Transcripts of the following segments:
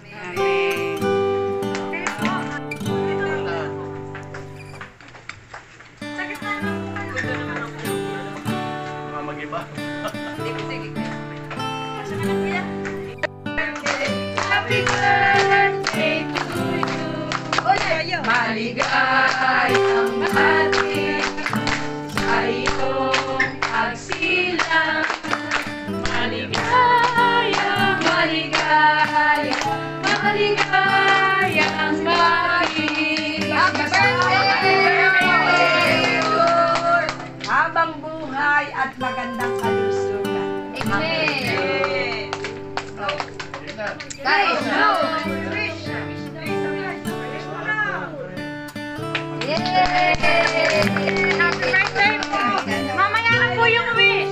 Amen. Mag-iba. Happy birthday to you. Maligayang ating sa iyong pagsilang. Maligayang, maligayang, maligayang Happy birthday! Habang buhay at magandang kalusugan. Amen. Guys, Yay! Happy birthday po! Mamaya na po yung wish!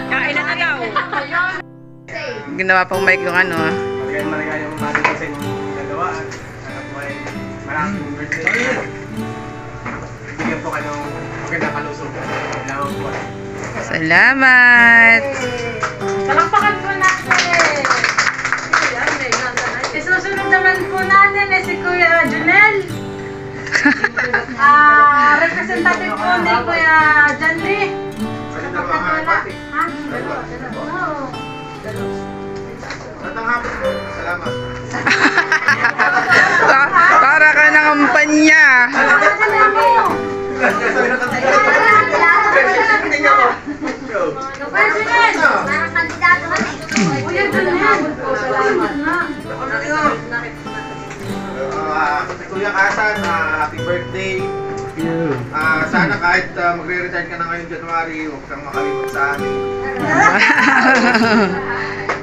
Kain na daw. Ginawa pang mic yung ano ah. Maligayang umaga sa inyong nagawa. Sana po ay maraming birthday. Bigyan po kayo ng magandang kalusugan. Salamat po. Salamat. Palakpakan po natin! Isusunod naman po natin si Kuya Junel. Representative po ni Kuya Janly. Ha? Magandang hapon po. Salamat. Para ka ng kampanya. Kuya Junel. Salamat na. Kuya Kasan, happy birthday. Sana kahit magre-retire ka na ngayong January, huwag kang makalimot sa amin.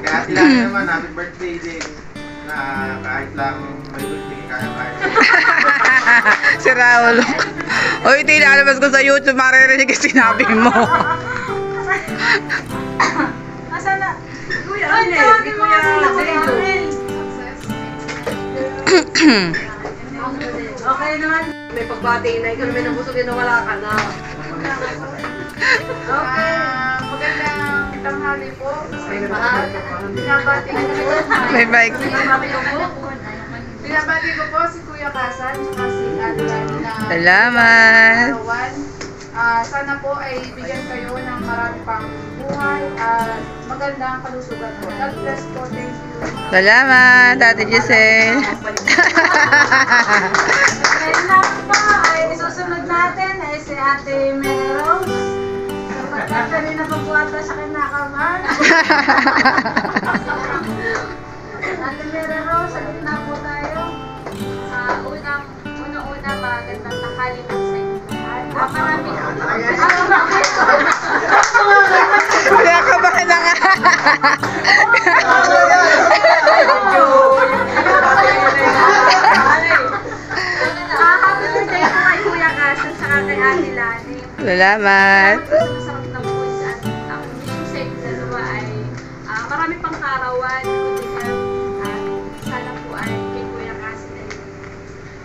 Kaya sila naman, happy birthday din. Na kahit lang may birthday, kaya-kaya. Si Raul. Uy, tinalabas ko sa YouTube, maririnig yung sinabi mo. Asa na? Kuya Junel. Kuya Junel. Okay naman. may pagbati na ikaw naman ang gusto wala ka na. Okay. Magandang tanghali po. Binabati ko po. May bike. Binabati ko po si Kuya Kasan at si Adeline na Salamat. arawan. Sana po ay bigyan kayo ng marami pang buhay at magandang kalusugan po. God bless po. Thank you. Salamat, Ate Giselle. Ngayon lang po ay isusunod natin ay si Ate Mary Rose. Kapag kanina pa po ata siya kinakabahan. Ate Mary Rose, salit na po tayo. Una-una, magandang tanghali po sa inyo. Marami. Kaya kabahan na nga. Happy birthday po kay Kuya Kasan sa kay Ate Lani. Salamat. Masarap na po ang mission sa inyo dalawa ay marami pang karawan. Sana po ay kay Kuya Kasan ay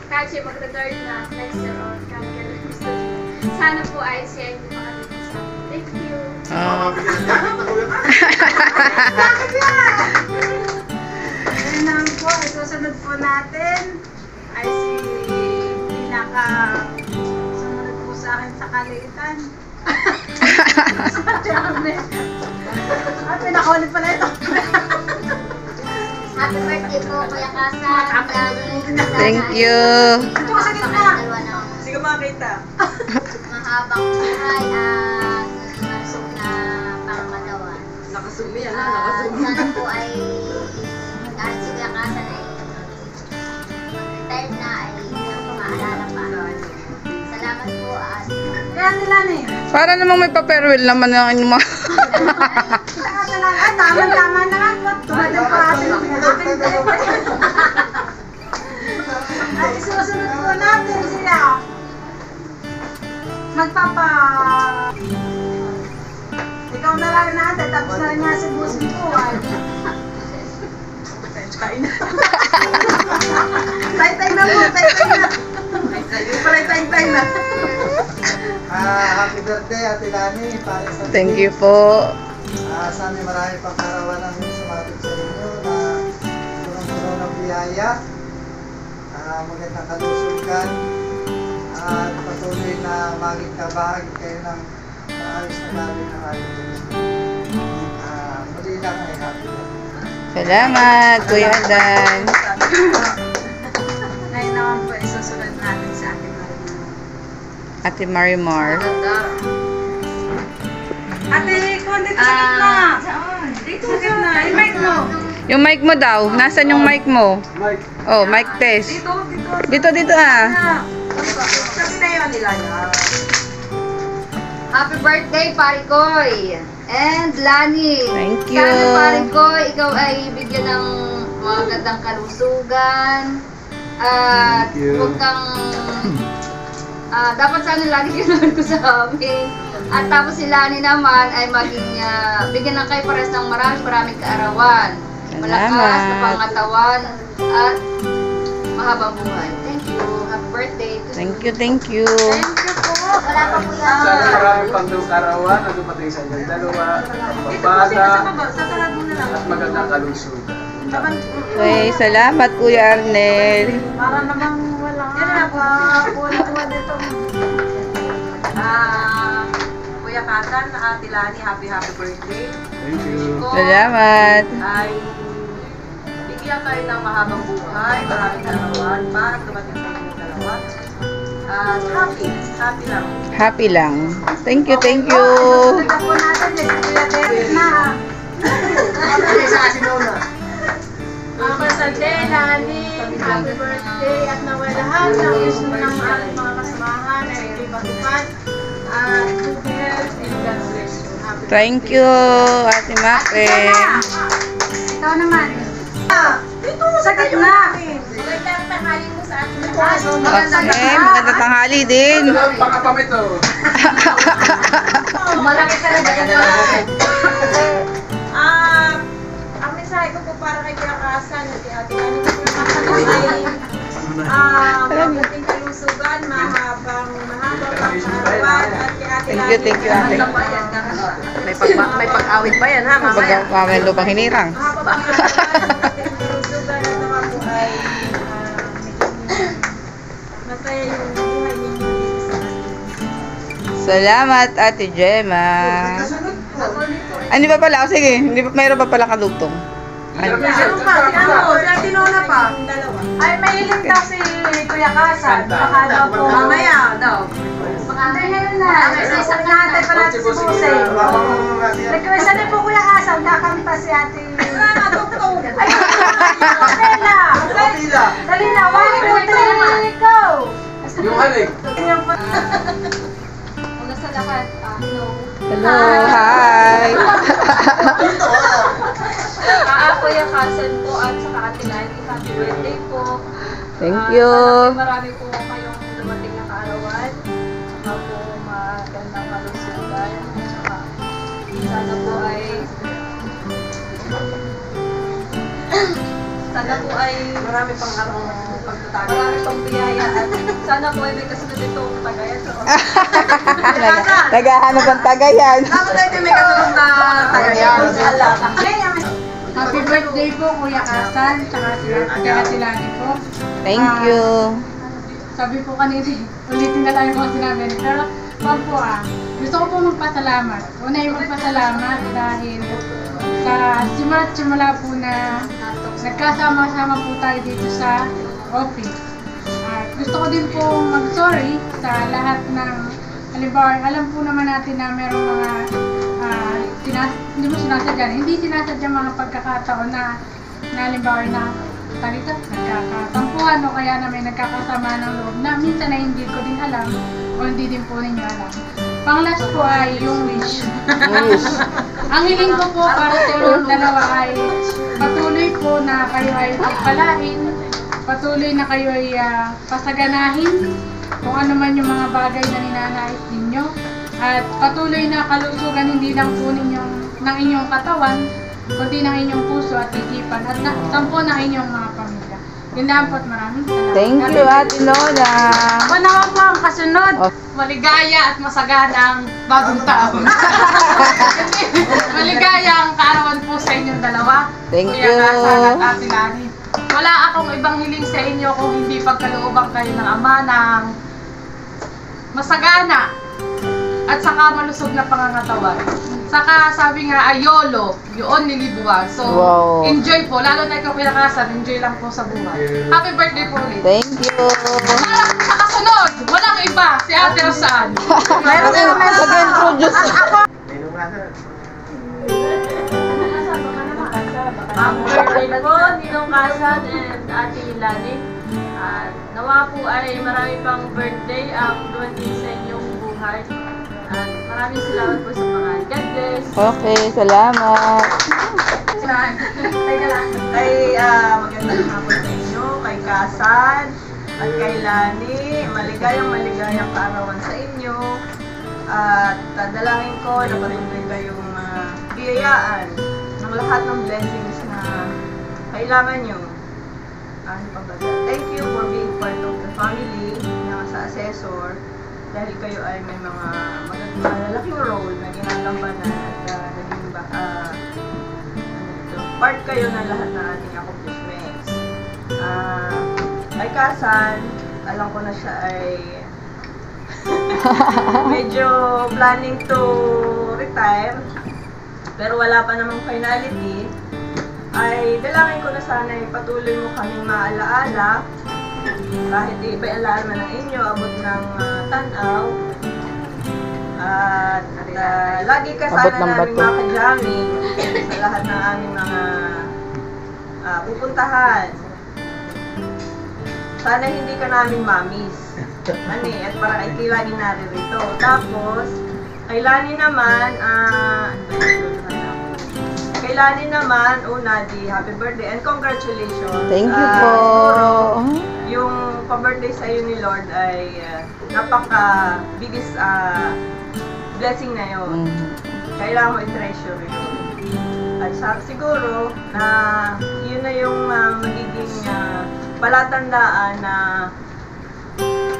kahit siya mag-retire na next year on sana po ay siya ay makalimutan sa amin. Thank you. Oh. Ngayon naman po, isusunod po natin ay si sumunod po sa akin sa kaliitan. Sa Charme. At pinakawalit pala ito. Happy birthday po, Kuya Kasan. Thank you. Ito sa gitna. Sige makita. Mahabang buhay at malusog na pangmalawan. Nakasumi yan ha, nakasumi. Sana po ay kahit si Kuya Kasan ay retired na ay maalala pa. Salamat po at Kaya nila ni. Para namang may pa-farewell naman ng inyong mga... Ay, tama-tama na nga. Tumatang pa atin ang aking at isusunod po natin sila. Ikaw na lang natin, tapos na rin nga si Busi po. Kain na. Tay-tay na po, tay-tay na. Tay-tay na. Happy birthday, Ate Lani. Para sa Thank you po. sana marami pang karawan ang sumapit sa inyo na tulong-tulong biyaya, magandang kalusugan, at patuloy na maging kabahagi kayo ng maayos na gawin ng ating Diyos. Muli lang ay happy birthday. Salamat, Kuya Dan. Ngayon naman po, isusunod natin sa ating Ate Marimar. Ate, kung dito sa gitna. Dito sa gitna. Yung mic mo. Yung mic mo daw. Nasaan yung mic mo? Oh, mic test. Dito ah. Sabi na yun nila niya. Happy birthday, Parikoy! And Lani! Thank you. Sana, Parikoy, ikaw ay bigyan ng magandang kalusugan. At huwag kang... dapat sana lagi ganoon ko sa amin. At tapos si Lani naman ay maging bigyan ng kayo pares ng maraming kaarawan. Malakas na pangatawan at mahabang buhay. Thank you. Happy birthday. Thank you, thank you. Thank you po. Wala pa po yan. Sana maraming pangkarawan na dumating sa inyong dalawa, pagbata, at magandang kalusugan. Okay, salamat Kuya Arnel. Para namang wala. Yan na po. Kuha dito. Kuya Katan, Ate Lani, happy birthday. Thank you. Salamat. Ay bigyan kayo ng mahabang buhay, maraming karawan, para dumating sa inyong dalawa. Happy lang. Happy lang. Thank you, thank you. Ito po natin, Kuya Derek na. Happy birthday, Lani. Happy birthday at naway lahat ng gusto ng ating mga kasamahan ay ibang-ibang at good health and God bless you. Happy Thank you, Ate Mape. Ikaw naman. Dito sa gitna. Magandang tanghali mo sa ating Okay, magandang tanghali din. Pakapamit to. Malaki talaga yan. Ang mensahe ko po para kay Kuya Kasan at Ate Lani ko po magandang kalusugan, mahabang pangarawan at kay Ate Lani. Thank you, Ate. May pag-awit pa yan ha, mamaya. Pagkakamen lupang hinirang. Mahabang pangarawan at kalusugan at naman po ay masaya yung buhay ninyo dito sa atin. Salamat, Ate Gemma. Hindi pa pala? Sige, mayroon pa pala kalugtong. Ano? Ano pa? Si Ate Nona pa. Ay, may hiling daw si Kuya Kasan. Baka daw po. Mamaya daw. Hindi ngayon na. Naantay pa natin si Busay. Request na po Kuya Kasan. Kakanta si Ate. Ay, Kapela. Dali na. 1, 2, 3, go! Yung halik. Una sa lahat, hello. Hello, hi. Kuya Kasan po at saka Ate Lani, happy birthday po. Thank you. Marami po kayong dumating na kaarawan. Saka po magandang kalusugan. Saka sana po ay Marami pang pagtatago. marami pang biyaya at sana po ay may kasunod itong tagayan. Naghahanap ng tagayan. Dapat tayo may kasunod na tagayan. Happy birthday po Kuya Kasan. Tsaka kay Ate Lani po. Thank you. Sabi po kanina, ulitin na lang yung mga sinabi. Pero, wag po gusto ko po magpasalamat. Una yung magpasalamat dahil sa simula po na nagkasama-sama po tayo dito sa office. At gusto ko din po mag-sorry sa lahat ng, halimbawa, alam po naman natin na merong mga hindi sinasadya mga pagkakataon na halimbawa na nagkakatampuhan o kaya na may nagkakasama ng loob na minsan na hindi ko din alam o hindi din po ninyo alam. Pang-last po ay yung wish. Ang hiling ko po para sa inyong dalawa ay patuloy po na kayo ay pagpalain, patuloy na kayo ay pasaganahin kung ano man yung mga bagay na ninanais ninyo at patuloy na kalusugan hindi lang po ng inyong katawan kundi ng inyong puso at isipan at sampo ng inyong mga pamilya. Yun lang po at maraming salamat. Thank you, Ate Lola. Ako naman po ang kasunod. Oh. Maligaya at masaganang bagong taon. Maligaya ang kaarawan po sa inyong dalawa. Thank Kuya you. Kasan at Ate Lani. wala akong ibang hiling sa inyo kung hindi pagkalooban kayo ng Ama ng masagana at saka malusog na pangangatawan. Saka sabi nga ayolo, yun nilibuan. So, Wow. enjoy po. Lalo na ikaw pinakasan, enjoy lang po sa buhay. Happy birthday po ulit. Thank you. Sa kasunod, walang iba, si Ate Rosan. Meron ka mag-introduce. Ang birthday po ni Nong Kasan and Ate Lani. At nawa po ay marami pang birthday ang dumating sa inyong buhay. At maraming salamat po sa mga God bless. Okay, salamat. Ay, magandang hapon sa inyo, kay Kasan at kay Lani. Maligayang kaarawan sa inyo. At dalangin ko na patuloy kayong biyayaan ng lahat ng blessings na kailangan nyo. Thank you for being part of the family na sa assessor dahil kayo ay may mga malalaking role na ginagampanan at naging part kayo ng lahat ng ating accomplishments. Kay Kasan, alam ko na siya ay medyo planning to retire, pero wala pa namang finality. Ay dalangin ko na sana ay patuloy mo kaming maalaala kahit iba-alaala man ng inyo, abot ng tanaw. At lagi ka Abot sana ng namin bato. makajamming sa lahat ng aming mga pupuntahan. Sana hindi ka namin mamis. At para ay lagi naririto. Tapos, kay Lani naman, una, di happy birthday and congratulations. Thank you po. Yung pa-birthday sa iyo ni Lord ay napaka-biggest blessing na yun. Kailangan mo i-treasure yun. At siguro na yun na yung magiging palatandaan na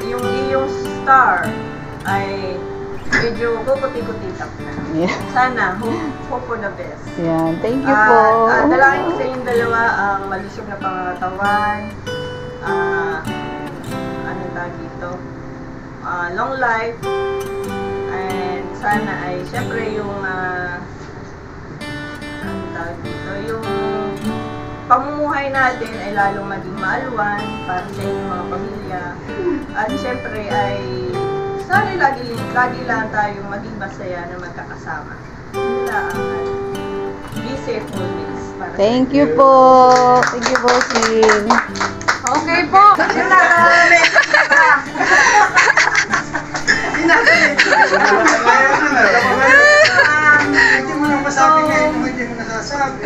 yung iyong star ay medyo kukuti-kutitap na. Yeah. Sana, hope for the best. Yan, thank you po. Dalangin ko sa inyong dalawa ang malusog na pangangatawan, anong tawag dito, long life, and sana ay syempre yung anong tawag dito, yung pamumuhay natin ay lalong maging maalwan para sa inyong mga pamilya. At syempre ay sana lagi lang tayong maging masaya na magkakasama. Yun lang. Be safe always. Thank you po. Thank you po, Sin. Okay po. Hindi mo nang masabi ngayon kung hindi mo nasasabi.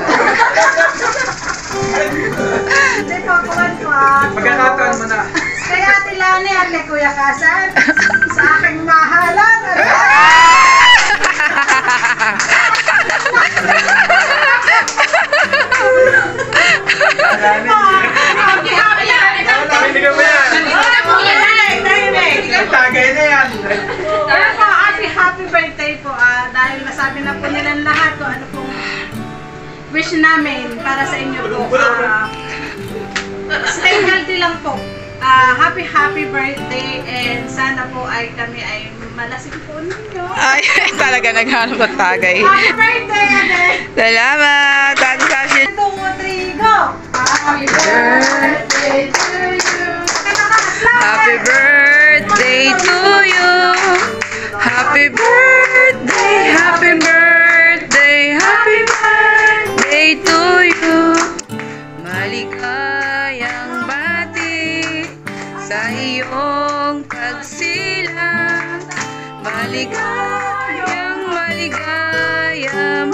Hindi po ako Pagkakataon mo na. Kaya Ate Lani at kay Kuya Kasan, sa aking mahalan. Hindi ka ba yan? Tagay na yan. Kaya po, happy birthday po. Dahil nasabi na po nilang lahat kung ano pong wish namin para sa inyo po. Stay healthy lang po. Happy birthday and sana po ay kami ay malasing po ninyo. Ay, talaga naghanap ng tagay. Happy birthday, Ate! Salamat. Tati Sashi. 1, 2, 3, go! Happy birthday to you! Happy birthday to you. Happy birthday, happy birthday, happy birthday to you. Maligayang bati sa iyong pagsilang. Maligaya, maligaya.